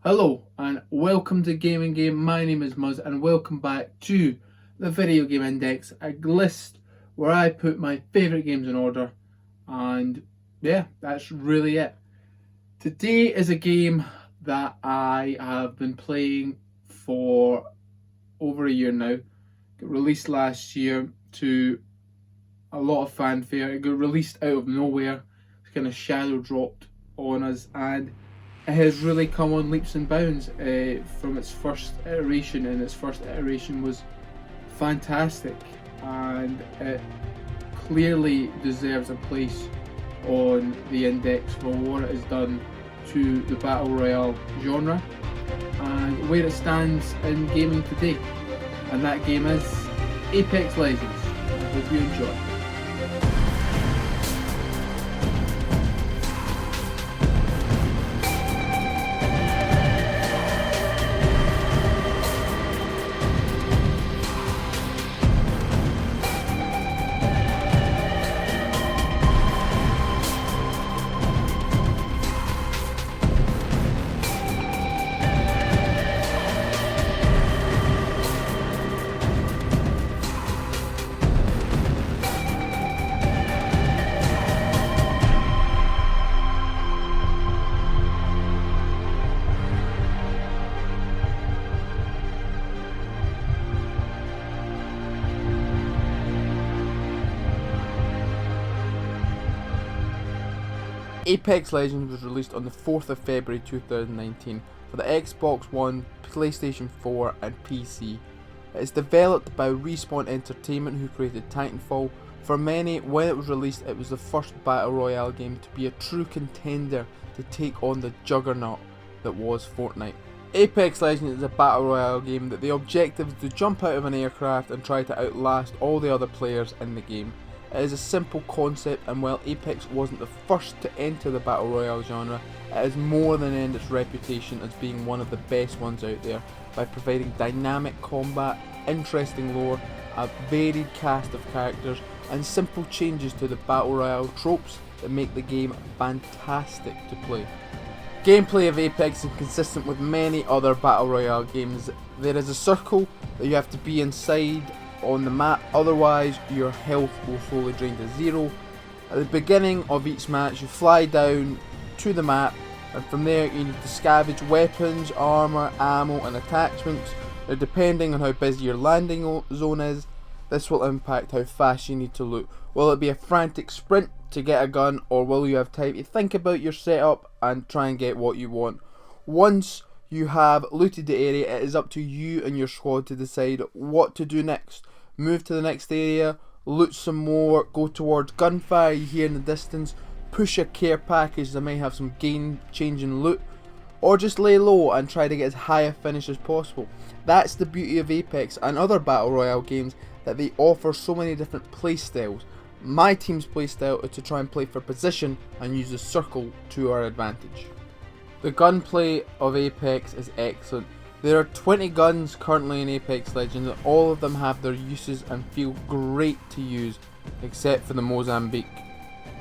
Hello and welcome to Gaming Game. My name is Muzz and welcome back to the Video Game Index, a list where I put my favourite games in order, and yeah, that's really it. Today is a game that I have been playing for over a year now. It got released last year to a lot of fanfare. It got released out of nowhere. It's kind of shadow dropped on us, and it has really come on leaps and bounds from its first iteration, and its first iteration was fantastic, and it clearly deserves a place on the index for what it has done to the Battle Royale genre and where it stands in gaming today. And that game is Apex Legends. I hope you enjoy. Apex Legends was released on the 4th of February 2019 for the Xbox One, PlayStation 4 and PC. It is developed by Respawn Entertainment, who created Titanfall. For many, when it was released, it was the first Battle Royale game to be a true contender to take on the juggernaut that was Fortnite. Apex Legends is a Battle Royale game that the objective is to jump out of an aircraft and try to outlast all the other players in the game. It is a simple concept, and while Apex wasn't the first to enter the Battle Royale genre, it has more than earned its reputation as being one of the best ones out there by providing dynamic combat, interesting lore, a varied cast of characters, and simple changes to the Battle Royale tropes that make the game fantastic to play. Gameplay of Apex is consistent with many other Battle Royale games. There is a circle that you have to be inside on the map, otherwise your health will slowly drain to zero. At the beginning of each match you fly down to the map, and from there you need to scavenge weapons, armour, ammo and attachments. Now, depending on how busy your landing zone is, this will impact how fast you need to loot. Will it be a frantic sprint to get a gun, or will you have time to think about your setup and try and get what you want? Once you have looted the area, it is up to you and your squad to decide what to do next. Move to the next area, loot some more, go towards gunfire you hear in the distance, push a care package that may have some game-changing loot, or just lay low and try to get as high a finish as possible. That's the beauty of Apex and other Battle Royale games, that they offer so many different playstyles. My team's playstyle is to try and play for position and use the circle to our advantage. The gunplay of Apex is excellent. There are 20 guns currently in Apex Legends, and all of them have their uses and feel great to use, except for the Mozambique.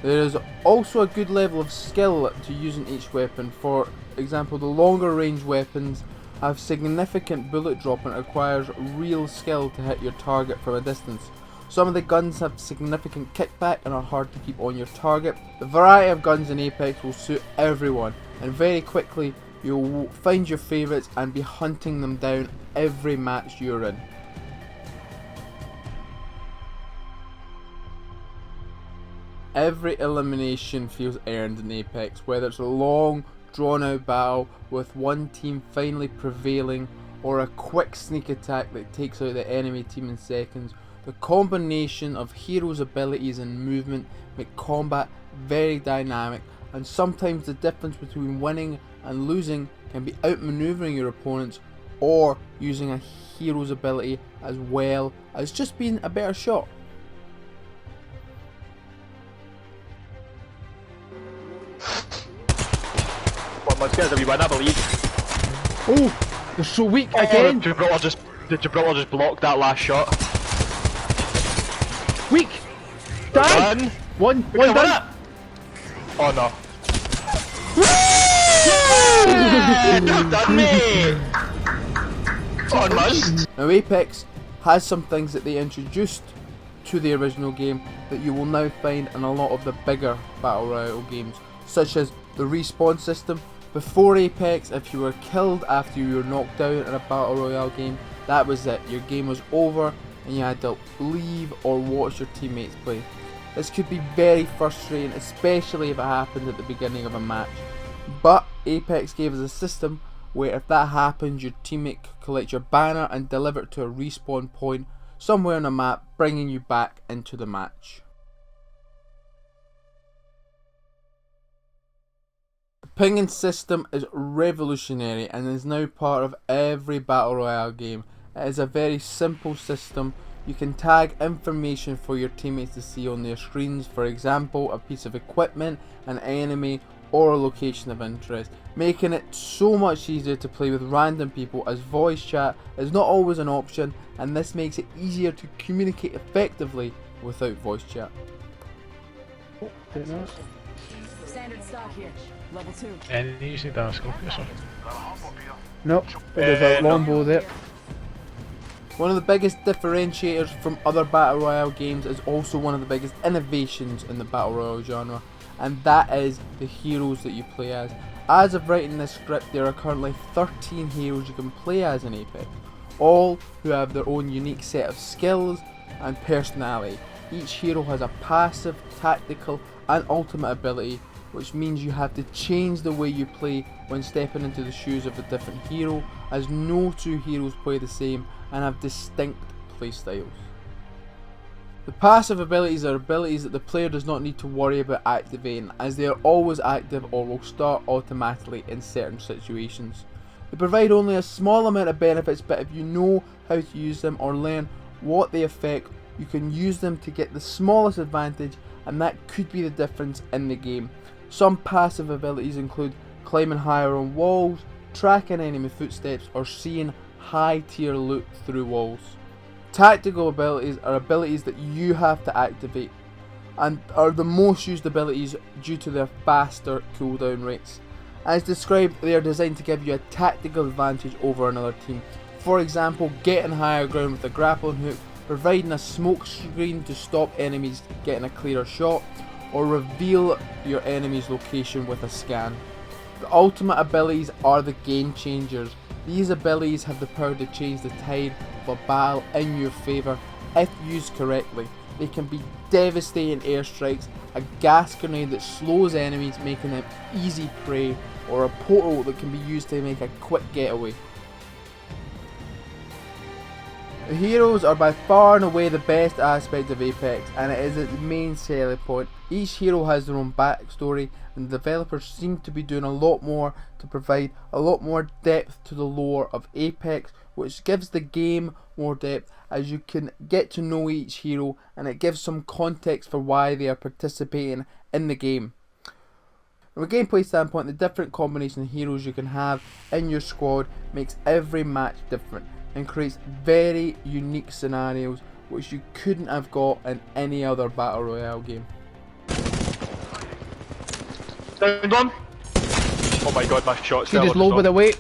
There is also a good level of skill to using each weapon. For example, the longer range weapons have significant bullet drop and it requires real skill to hit your target from a distance. Some of the guns have significant kickback and are hard to keep on your target. The variety of guns in Apex will suit everyone, and very quickly you'll find your favourites and be hunting them down every match you're in. Every elimination feels earned in Apex, whether it's a long drawn out battle with one team finally prevailing, or a quick sneak attack that takes out the enemy team in seconds. The combination of heroes' abilities and movement make combat very dynamic, and sometimes the difference between winning and losing can be outmaneuvering your opponents, or using a hero's ability as well as just being a better shot. Let's get it, we win, I believe. Oh, they're so weak again. Did Gibraltar just block that last shot? Weak. Die. One done. Oh no. on, Muzz. Now Apex has some things that they introduced to the original game that you will now find in a lot of the bigger Battle Royale games, such as the respawn system. Before Apex, if you were killed after you were knocked out in a Battle Royale game, that was it. Your game was over and you had to leave or watch your teammates play. This could be very frustrating, especially if it happened at the beginning of a match. But Apex gave us a system where if that happens, your teammate could collect your banner and deliver it to a respawn point somewhere on the map, bringing you back into the match. The pinging system is revolutionary and is now part of every Battle Royale game. It is a very simple system. You can tag information for your teammates to see on their screens, for example a piece of equipment, an enemy, or a location of interest, making it so much easier to play with random people, as voice chat is not always an option, and this makes it easier to communicate effectively without voice chat. Standard stock here. Level 2. And you just need to scope or something. Nope, there's a longbow there. One of the biggest differentiators from other Battle Royale games is also one of the biggest innovations in the Battle Royale genre, and that is the heroes that you play as. As of writing this script, there are currently 13 heroes you can play as in Apex, all who have their own unique set of skills and personality. Each hero has a passive, tactical and ultimate ability, which means you have to change the way you play when stepping into the shoes of a different hero, as no two heroes play the same and have distinct playstyles. The passive abilities are abilities that the player does not need to worry about activating, as they are always active or will start automatically in certain situations. They provide only a small amount of benefits, but if you know how to use them or learn what they affect, you can use them to get the smallest advantage, and that could be the difference in the game. Some passive abilities include climbing higher on walls, tracking enemy footsteps, or seeing high tier loot through walls. Tactical abilities are abilities that you have to activate and are the most used abilities due to their faster cooldown rates. As described, they are designed to give you a tactical advantage over another team. For example, getting higher ground with a grappling hook, providing a smoke screen to stop enemies getting a clearer shot, or reveal your enemy's location with a scan. The ultimate abilities are the game changers. These abilities have the power to change the tide of a battle in your favour if used correctly. They can be devastating airstrikes, a gas grenade that slows enemies making them easy prey, or a portal that can be used to make a quick getaway. The heroes are by far and away the best aspect of Apex, and it is its main selling point. Each hero has their own backstory, and the developers seem to be doing a lot more to provide a lot more depth to the lore of Apex, which gives the game more depth as you can get to know each hero, and it gives some context for why they are participating in the game. From a gameplay standpoint, the different combination of heroes you can have in your squad makes every match different and creates very unique scenarios which you couldn't have got in any other Battle Royale game. Down one. Oh my god, my shot's She just low with the weight.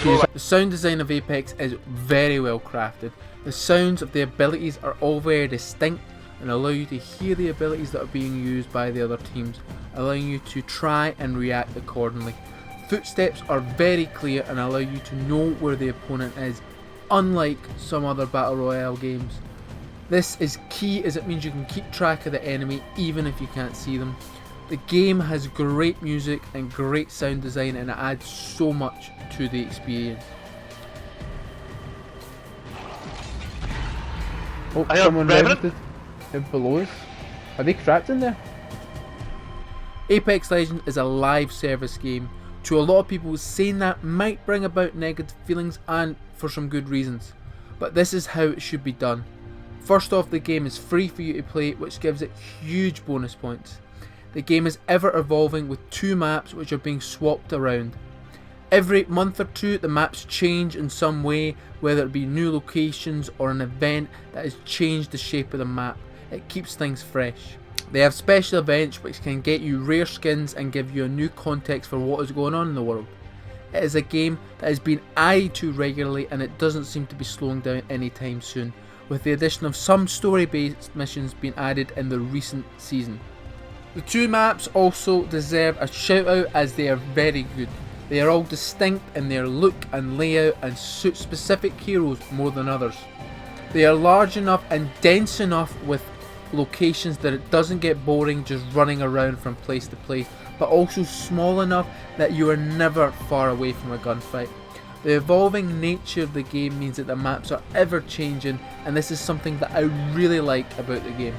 The sound design of Apex is very well crafted. The sounds of the abilities are all very distinct and allow you to hear the abilities that are being used by the other teams, allowing you to try and react accordingly. Footsteps are very clear and allow you to know where the opponent is, unlike some other Battle Royale games. This is key as it means you can keep track of the enemy even if you can't see them. The game has great music and great sound design, and it adds so much to the experience. Oh, I am someone Revenant. revented below us. Are they trapped in there? Apex Legends is a live service game. To a lot of people, saying that might bring about negative feelings, and for some good reasons. But this is how it should be done. First off, the game is free for you to play, which gives it huge bonus points. The game is ever evolving with 2 maps which are being swapped around. Every month or two the maps change in some way, whether it be new locations or an event that has changed the shape of the map. It keeps things fresh. They have special events which can get you rare skins and give you a new context for what is going on in the world. It is a game that is being added to regularly, and it doesn't seem to be slowing down anytime soon, with the addition of some story-based missions being added in the recent season. The two maps also deserve a shout out as they are very good. They are all distinct in their look and layout and suit specific heroes more than others. They are large enough and dense enough with locations that it doesn't get boring just running around from place to place, but also small enough that you are never far away from a gunfight. The evolving nature of the game means that the maps are ever changing, and this is something that I really like about the game.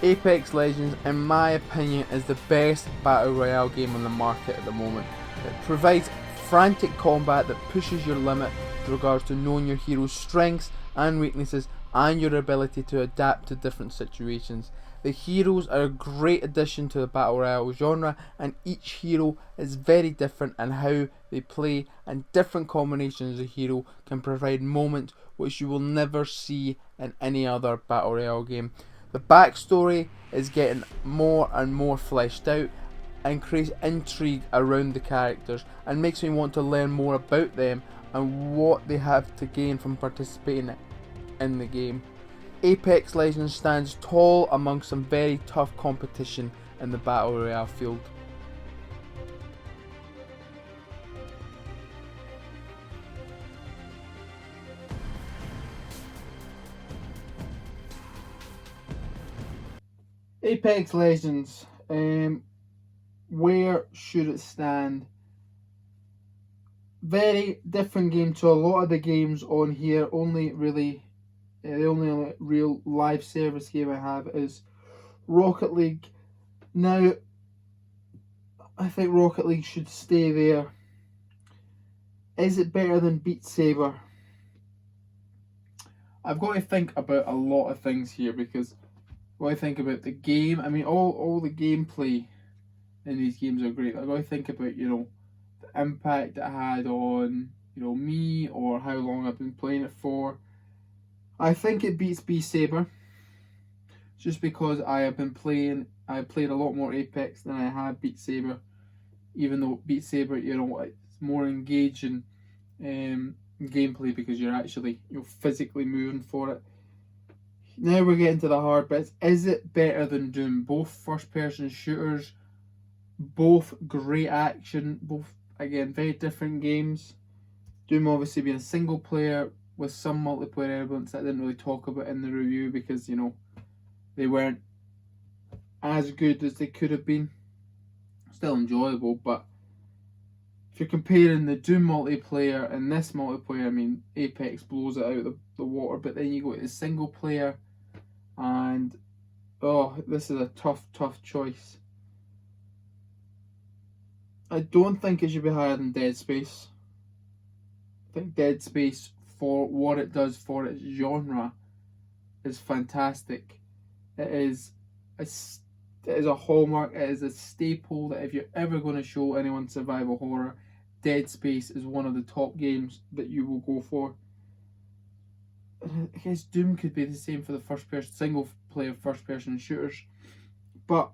Apex Legends, in my opinion, is the best battle royale game on the market at the moment. It provides frantic combat that pushes your limit with regards to knowing your hero's strengths and weaknesses and your ability to adapt to different situations. The heroes are a great addition to the battle royale genre, and each hero is very different in how they play, and different combinations of hero can provide moments which you will never see in any other battle royale game. The backstory is getting more and more fleshed out and creates intrigue around the characters and makes me want to learn more about them and what they have to gain from participating in the game. Apex Legends stands tall among some very tough competition in the battle royale field. Apex Legends, where should it stand? Very different game to a lot of the games on here. Only really, the only real live service game I have is Rocket League. Now, I think Rocket League should stay there. Is it better than Beat Saber? I've got to think about a lot of things here, because when I think about the game, I mean, all the gameplay in these games are great. I've got to think about, you know, the impact it had on, you know, me, or how long I've been playing it for. I think it beats Beat Saber, just because I played a lot more Apex than I had Beat Saber. Even though Beat Saber, you know, it's more engaging gameplay because you're actually, you're physically moving for it. Now we're getting to the hard bits. Is it better than Doom? Both first-person shooters, both great action, both, again, very different games. Doom obviously being a single player with some multiplayer elements that I didn't really talk about in the review because, you know, they weren't as good as they could have been. Still enjoyable, but if you're comparing the Doom multiplayer and this multiplayer, I mean, Apex blows it out of the water, but then you go to the single player, and oh, this is a tough choice. I don't think it should be higher than Dead Space. I think Dead Space, for what it does for its genre, is fantastic. It is a hallmark, it is a staple that if you're ever going to show anyone survival horror, Dead Space is one of the top games that you will go for. I guess Doom could be the same for the single player first person shooters, but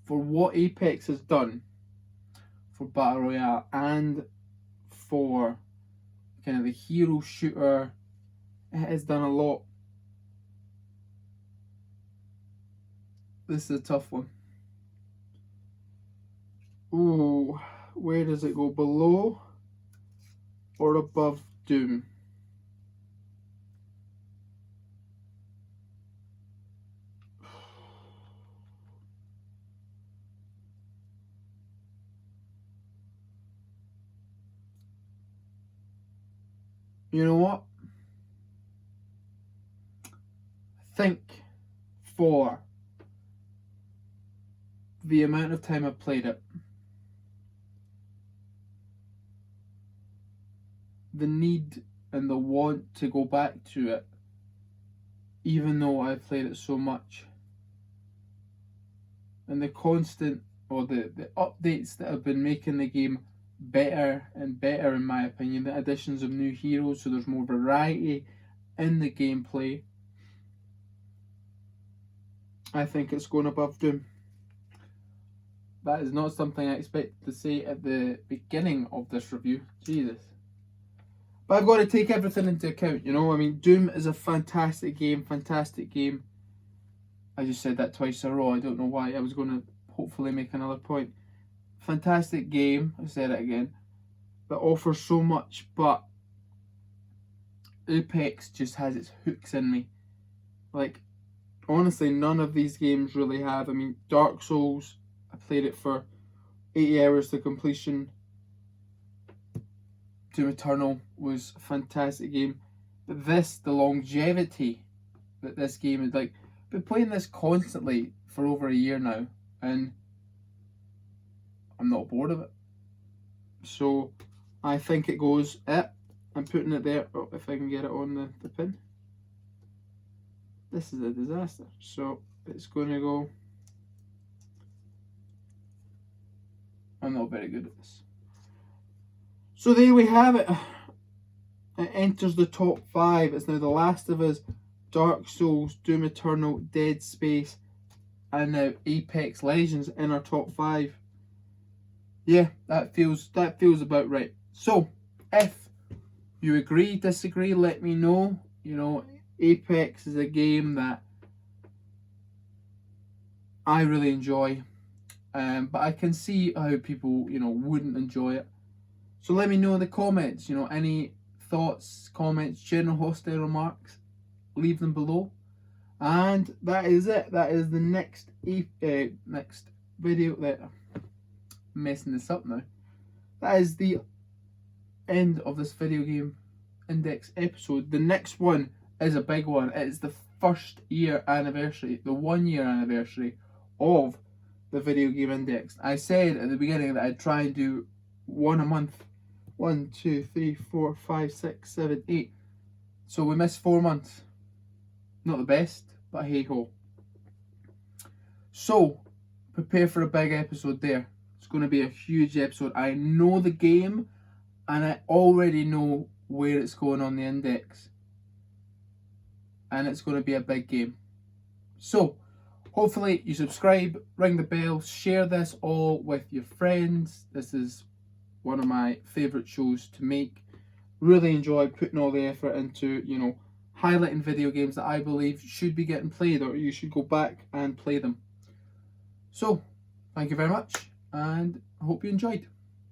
for what Apex has done for Battle Royale and for kind of the hero shooter, it has done a lot. This is a tough one. Ooh, where does it go? Below or above Doom? You know what? I think for the amount of time I've played it, the need and the want to go back to it, even though I've played it so much, and the constant, or the updates that have been making the game better and better, in my opinion, the additions of new heroes, so there's more variety in the gameplay, I think it's going above Doom. That is not something I expected to say at the beginning of this review. Jesus. But I've got to take everything into account, you know. I mean, Doom is a fantastic game, fantastic game. I just said that twice in a row. I don't know why. I was going to hopefully make another point. Fantastic game. I said it again. That offers so much, but Apex just has its hooks in me. Like, honestly, none of these games really have. I mean, Dark Souls, I played it for 80 hours to completion. Doom Eternal was a fantastic game. But this, the longevity that this game is, like, I've been playing this constantly for over a year now, and I'm not bored of it. So I think it goes, I'm putting it there. Oh, if I can get it on the pin. This is a disaster. So it's going to go. I'm not very good at this. So there we have it. It enters the top 5. It's now The Last of Us, Dark Souls, Doom Eternal, Dead Space, and now Apex Legends in our top 5. Yeah, that feels about right. So, if you agree, disagree, let me know. You know, Apex is a game that I really enjoy, but I can see how people, you know, wouldn't enjoy it. So let me know in the comments, you know, any thoughts, comments, general hostile remarks, leave them below. And that is it. That is the next video. That messing this up now. That is the end of this video game index episode. The next one is a big one. It is the 1st year anniversary, the 1 year anniversary of the video game index. I said at the beginning that I'd try and do one a month. 1, 2, 3, 4, 5, 6, 7, 8. So we missed 4 months. Not the best, but hey ho. So prepare for a big episode there. It's going to be a huge episode. I know the game, and I already know where it's going on the index. And it's going to be a big game. So hopefully you subscribe, ring the bell, share this all with your friends. This is one of my favourite shows to make. Really enjoy putting all the effort into, you know, highlighting video games that I believe should be getting played, or you should go back and play them. So, thank you very much, and I hope you enjoyed.